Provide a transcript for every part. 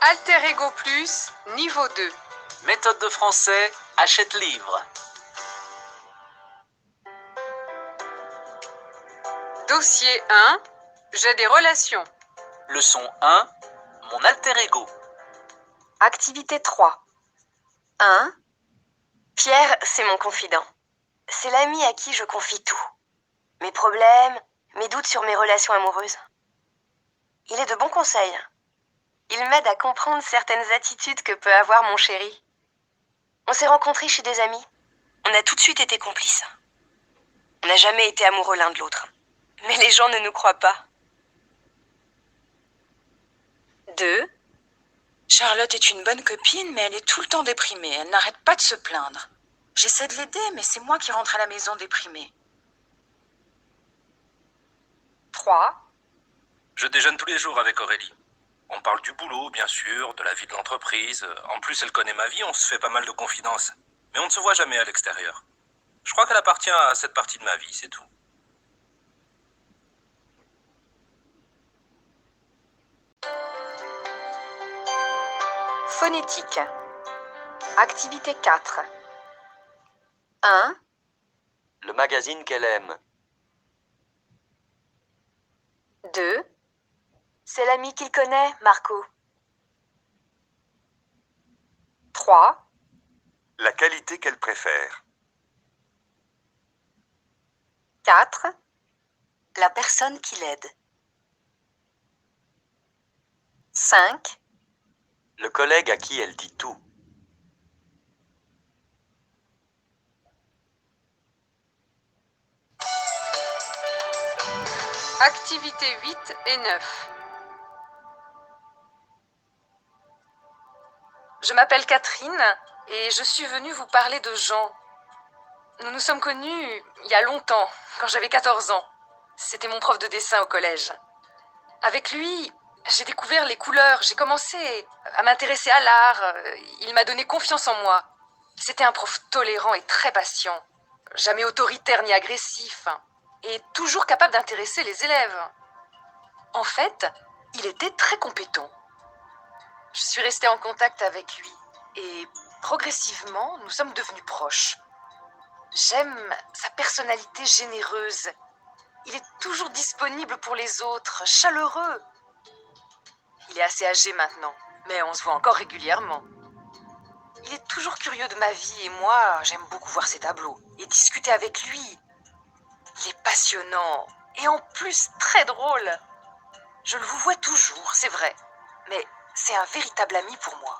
Alter Ego Plus, niveau 2. Méthode de français, achète livre. Dossier 1, j'ai des relations. Leçon 1, mon alter ego. Activité 3. 1. Pierre, c'est mon confident. C'est l'ami à qui je confie tout. Mes problèmes, mes doutes sur mes relations amoureuses. Il est de bons conseils. Il m'aide à comprendre certaines attitudes que peut avoir mon chéri. On s'est rencontrés chez des amis. On a tout de suite été complices. On n'a jamais été amoureux l'un de l'autre. Mais les gens ne nous croient pas. 2. Charlotte est une bonne copine, mais elle est tout le temps déprimée. Elle n'arrête pas de se plaindre. J'essaie de l'aider, mais c'est moi qui rentre à la maison déprimée. 3. Je déjeune tous les jours avec Aurélie. On parle du boulot, bien sûr, de la vie de l'entreprise. En plus, elle connaît ma vie, on se fait pas mal de confidences. Mais on ne se voit jamais à l'extérieur. Je crois qu'elle appartient à cette partie de ma vie, c'est tout. Phonétique. Activité 4. 1. Le magazine qu'elle aime. 2. C'est l'ami qu'il connaît, Marco. 3. La qualité qu'elle préfère. 4. La personne qui l'aide. 5. Le collègue à qui elle dit tout. Activités 8 et 9. Je m'appelle Catherine et je suis venue vous parler de Jean. Nous nous sommes connus il y a longtemps, quand j'avais 14 ans. C'était mon prof de dessin au collège. Avec lui, j'ai découvert les couleurs, j'ai commencé à m'intéresser à l'art. Il m'a donné confiance en moi. C'était un prof tolérant et très patient, jamais autoritaire ni agressif, et toujours capable d'intéresser les élèves. En fait, il était très compétent. Je suis restée en contact avec lui et progressivement, nous sommes devenus proches. J'aime sa personnalité généreuse. Il est toujours disponible pour les autres, chaleureux. Il est assez âgé maintenant, mais on se voit encore régulièrement. Il est toujours curieux de ma vie et moi, j'aime beaucoup voir ses tableaux et discuter avec lui. Il est passionnant et en plus très drôle. Je le vous vois toujours, c'est vrai, mais c'est un véritable ami pour moi.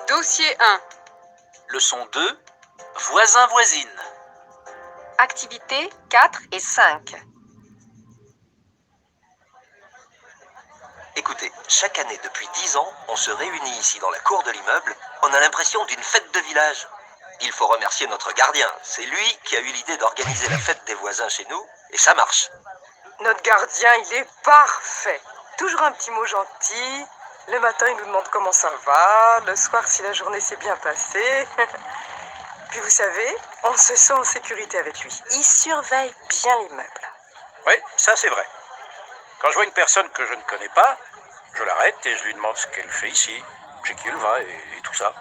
Dossier 1, Leçon 2, voisin-voisine. Activités 4 et 5. Écoutez, chaque année depuis 10 ans, on se réunit ici dans la cour de l'immeuble. On a l'impression d'une fête de village. Il faut remercier notre gardien. C'est lui qui a eu l'idée d'organiser la fête des voisins chez nous, et ça marche. Notre gardien, il est parfait. Toujours un petit mot gentil. Le matin, il nous demande comment ça va. Le soir, si la journée s'est bien passée. Puis vous savez, on se sent en sécurité avec lui. Il surveille bien l'immeuble. Oui, ça c'est vrai. Quand je vois une personne que je ne connais pas, je l'arrête et je lui demande ce qu'elle fait ici, chez qui elle va et tout ça.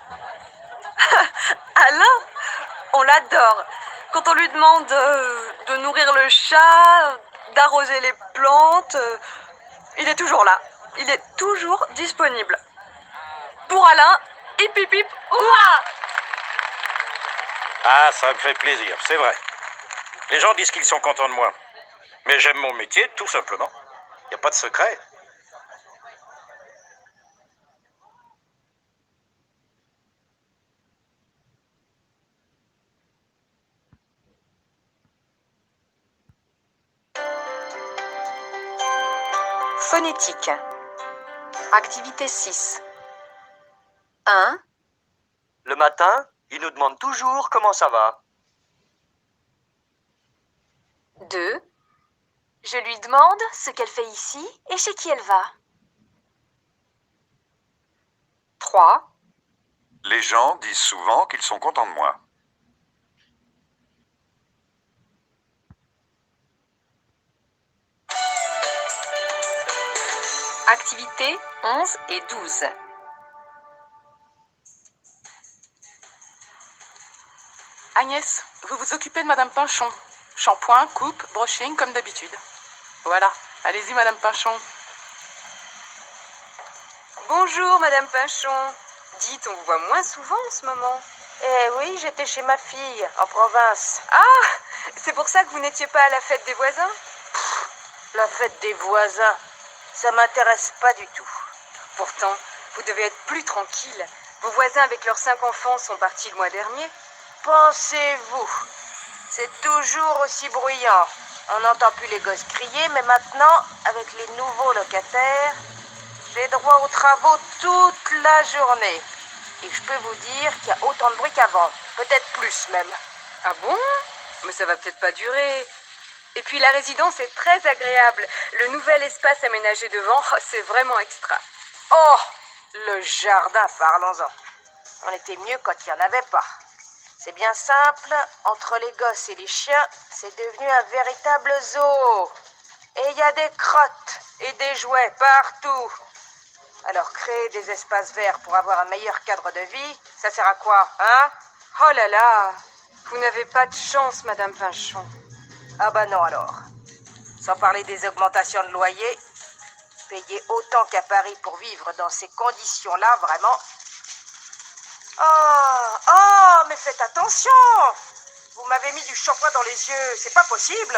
Alain, on l'adore. Quand on lui demande de nourrir le chat, d'arroser les plantes, il est toujours là. Il est toujours disponible. Pour Alain, hip hip hip, hurrah! Ah, ça me fait plaisir, c'est vrai. Les gens disent qu'ils sont contents de moi. Mais j'aime mon métier, tout simplement. Il n'y a pas de secret. Phonétique. Activité 6. 1. Le matin, il nous demande toujours comment ça va. 2. Je lui demande ce qu'elle fait ici et chez qui elle va. 3. Les gens disent souvent qu'ils sont contents de moi. Activités 11 et 12. Agnès, vous vous occupez de Madame Pinchon. Shampoing, coupe, brushing, comme d'habitude. Voilà. Allez-y, Madame Pinchon. Bonjour, Madame Pinchon. Dites, on vous voit moins souvent en ce moment. Eh oui, j'étais chez ma fille, en province. Ah, c'est pour ça que vous n'étiez pas à la fête des voisins? La fête des voisins, ça m'intéresse pas du tout. Pourtant, vous devez être plus tranquille. Vos voisins avec leurs 5 enfants sont partis le mois dernier. Pensez-vous, c'est toujours aussi bruyant. On n'entend plus les gosses crier, mais maintenant, avec les nouveaux locataires, j'ai droit aux travaux toute la journée. Et je peux vous dire qu'il y a autant de bruit qu'avant. Peut-être plus même. Ah bon? Mais ça va peut-être pas durer. Et puis la résidence est très agréable. Le nouvel espace aménagé devant, c'est vraiment extra. Oh, le jardin, parlons-en. On était mieux quand il n'y en avait pas. C'est bien simple, entre les gosses et les chiens, c'est devenu un véritable zoo. Et il y a des crottes et des jouets partout. Alors créer des espaces verts pour avoir un meilleur cadre de vie, ça sert à quoi, hein? Oh là là, vous n'avez pas de chance, Madame Pinchon. Ah bah non alors. Sans parler des augmentations de loyer, payer autant qu'à Paris pour vivre dans ces conditions-là, vraiment. Oh, mais faites attention! Vous m'avez mis du shampoing dans les yeux, c'est pas possible!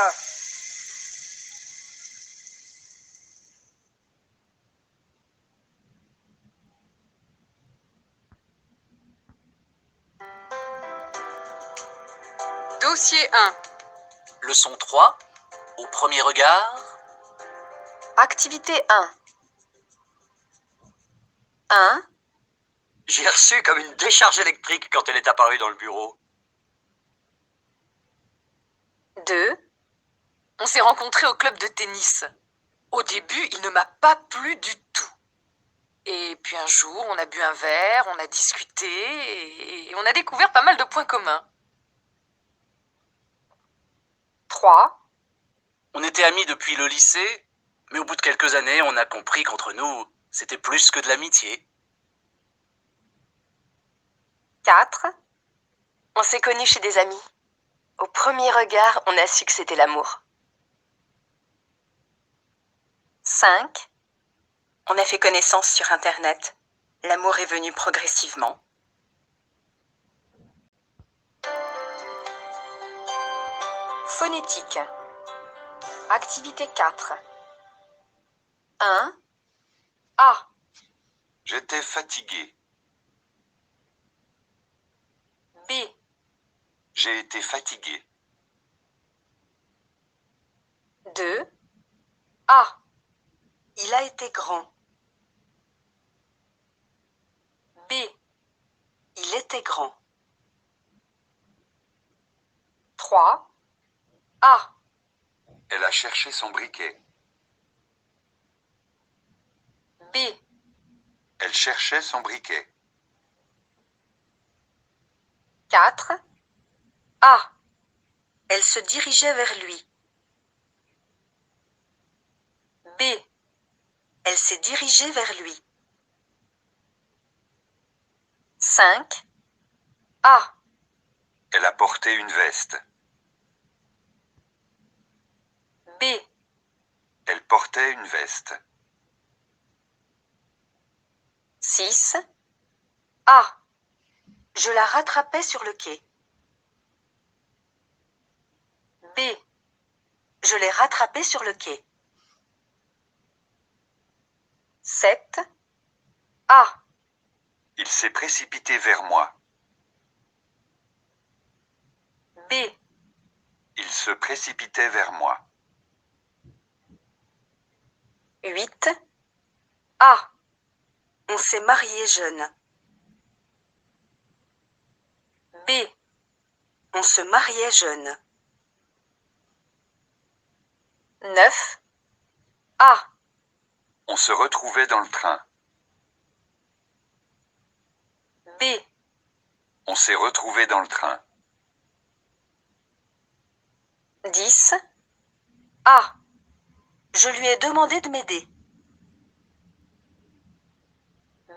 Dossier 1. Leçon 3. Au premier regard. Activité 1. 1. J'ai reçu comme une décharge électrique quand elle est apparue dans le bureau. 2. On s'est rencontrés au club de tennis. Au début, il ne m'a pas plu du tout. Et puis un jour, on a bu un verre, on a discuté et on a découvert pas mal de points communs. 3. On était amis depuis le lycée, mais au bout de quelques années, on a compris qu'entre nous, c'était plus que de l'amitié. 4. On s'est connus chez des amis. Au premier regard, on a su que c'était l'amour. 5. On a fait connaissance sur Internet. L'amour est venu progressivement. Phonétique. Activité 4. 1. A. J'étais fatigué. B. J'ai été fatigué. 2. A. Il a été grand. B. Il était grand. 3. A. Elle a cherché son briquet. B. Elle cherchait son briquet. 4. A. Elle se dirigeait vers lui. B. Elle s'est dirigée vers lui. 5. A. Elle a porté une veste. B. Elle portait une veste. 6. A. Je la rattrapais sur le quai. B. Je l'ai rattrapée sur le quai. 7. A. Il s'est précipité vers moi. B. Il se précipitait vers moi. 8. A. On s'est marié jeune. B. On se mariait jeune. 9. A. On se retrouvait dans le train. B. On s'est retrouvés dans le train. 10. A. Je lui ai demandé de m'aider.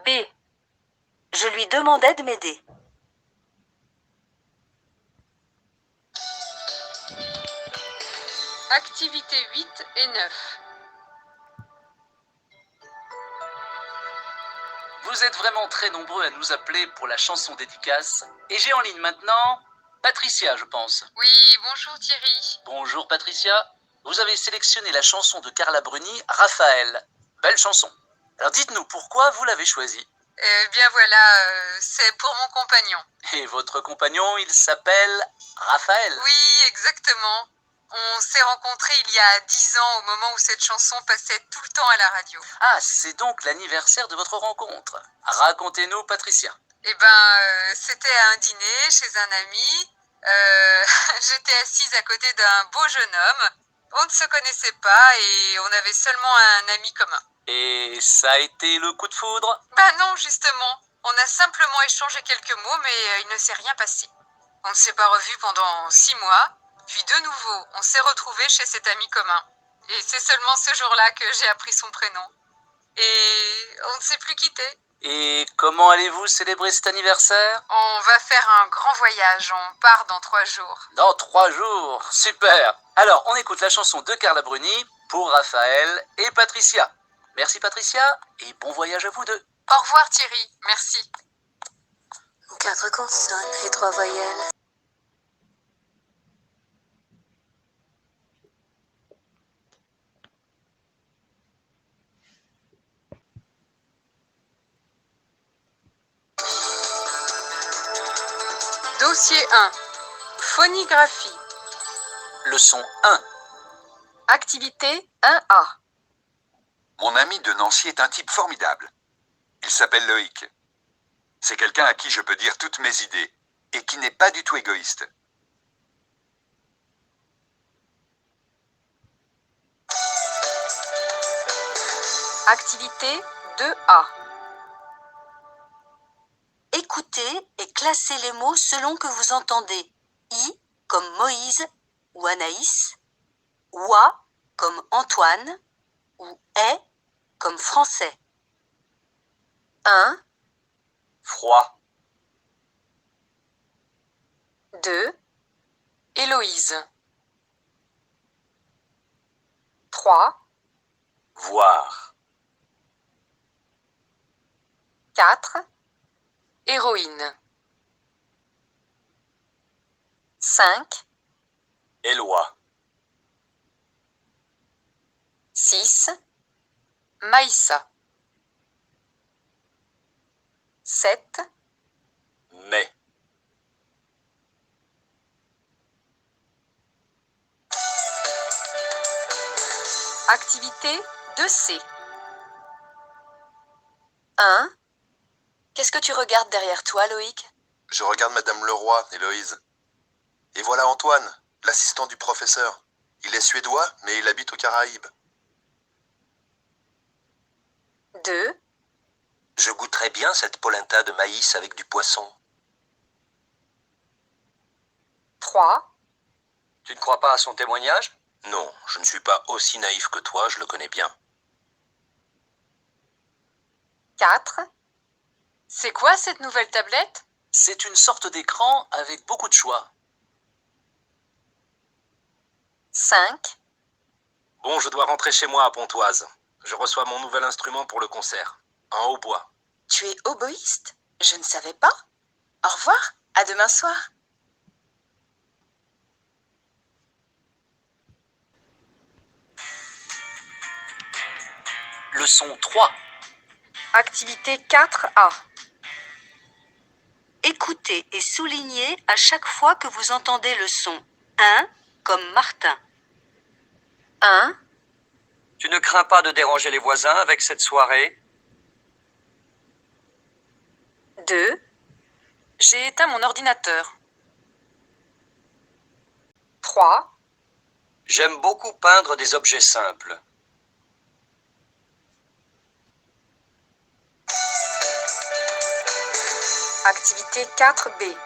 B. Je lui demandais de m'aider. Activités 8 et 9. Vous êtes vraiment très nombreux à nous appeler pour la chanson dédicace. Et j'ai en ligne maintenant Patricia, je pense. Oui, bonjour Thierry. Bonjour Patricia. Vous avez sélectionné la chanson de Carla Bruni, Raphaël. Belle chanson. Alors dites-nous pourquoi vous l'avez choisie. Eh bien voilà, c'est pour mon compagnon. Et votre compagnon, il s'appelle Raphaël. Oui, exactement. On s'est rencontrés il y a 10 ans au moment où cette chanson passait tout le temps à la radio. Ah, c'est donc l'anniversaire de votre rencontre. Racontez-nous, Patricia. Eh ben, c'était à un dîner chez un ami. J'étais assise à côté d'un beau jeune homme. On ne se connaissait pas et on avait seulement un ami commun. Et ça a été le coup de foudre? Bah non, justement. On a simplement échangé quelques mots, mais il ne s'est rien passé. On ne s'est pas revus pendant 6 mois. Puis de nouveau, on s'est retrouvés chez cet ami commun. Et c'est seulement ce jour-là que j'ai appris son prénom. Et on ne s'est plus quittés. Et comment allez-vous célébrer cet anniversaire? On va faire un grand voyage. On part dans 3 jours. Dans 3 jours, super. Alors, on écoute la chanson de Carla Bruni pour Raphaël et Patricia. Merci Patricia et bon voyage à vous deux. Au revoir Thierry. Merci. 4 consonnes et 3 voyelles. Dossier 1. Phonigraphie. Leçon 1. Activité 1A. Mon ami de Nancy est un type formidable. Il s'appelle Loïc. C'est quelqu'un à qui je peux dire toutes mes idées et qui n'est pas du tout égoïste. Activité 2A. Écoutez et classez les mots selon que vous entendez I comme Moïse ou Anaïs, Oua comme Antoine ou Est comme Français. 1, Froid. 2, Héloïse. 3, Voir. 4, Héroïne. 5, Éloi. 6, Maïssa. 7, Mais. Activité 2C. 1. Qu'est-ce que tu regardes derrière toi, Loïc? Je regarde Madame Leroy, Héloïse. Et voilà Antoine, l'assistant du professeur. Il est suédois, mais il habite aux Caraïbes. 2, Je goûterais bien cette polenta de maïs avec du poisson. 3, Tu ne crois pas à son témoignage? Non, je ne suis pas aussi naïf que toi, je le connais bien. 4, C'est quoi cette nouvelle tablette? C'est une sorte d'écran avec beaucoup de choix. 5, Bon, je dois rentrer chez moi à Pontoise. Je reçois mon nouvel instrument pour le concert. Un hautbois. Tu es oboïste? Je ne savais pas. Au revoir, à demain soir. Leçon 3. Activité 4A. Écoutez et soulignez à chaque fois que vous entendez le son 1 comme Martin. 1, Tu ne crains pas de déranger les voisins avec cette soirée? 2, J'ai éteint mon ordinateur. 3, J'aime beaucoup peindre des objets simples. Activité 4B.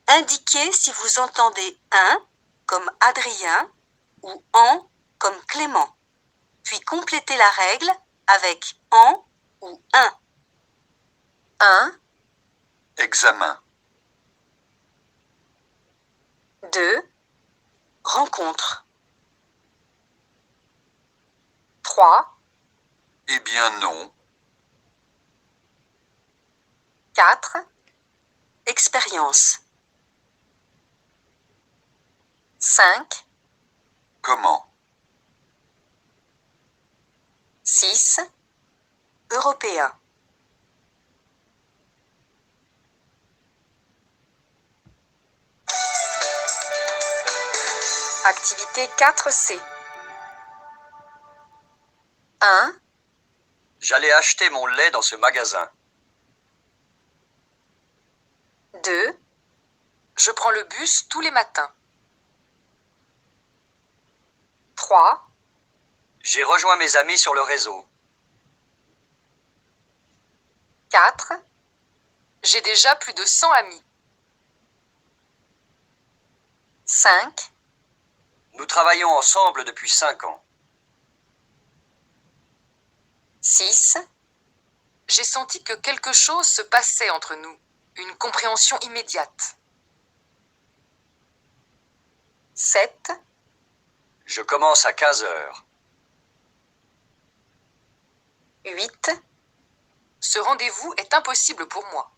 Indiquez si vous entendez un comme Adrien ou en comme Clément. Puis complétez la règle avec En ou un. 1, Examen. 2, rencontre. 3, Eh bien non. 4, expérience. 5, Comment? 6, européen. Activité 4C. 1, J'allais acheter mon lait dans ce magasin. 2, Je prends le bus tous les matins. 3, J'ai rejoint mes amis sur le réseau. 4, J'ai déjà plus de 100 amis. 5, Nous travaillons ensemble depuis 5 ans. 6, J'ai senti que quelque chose se passait entre nous. Une compréhension immédiate. 7, Je commence à 15 heures. 8, Ce rendez-vous est impossible pour moi.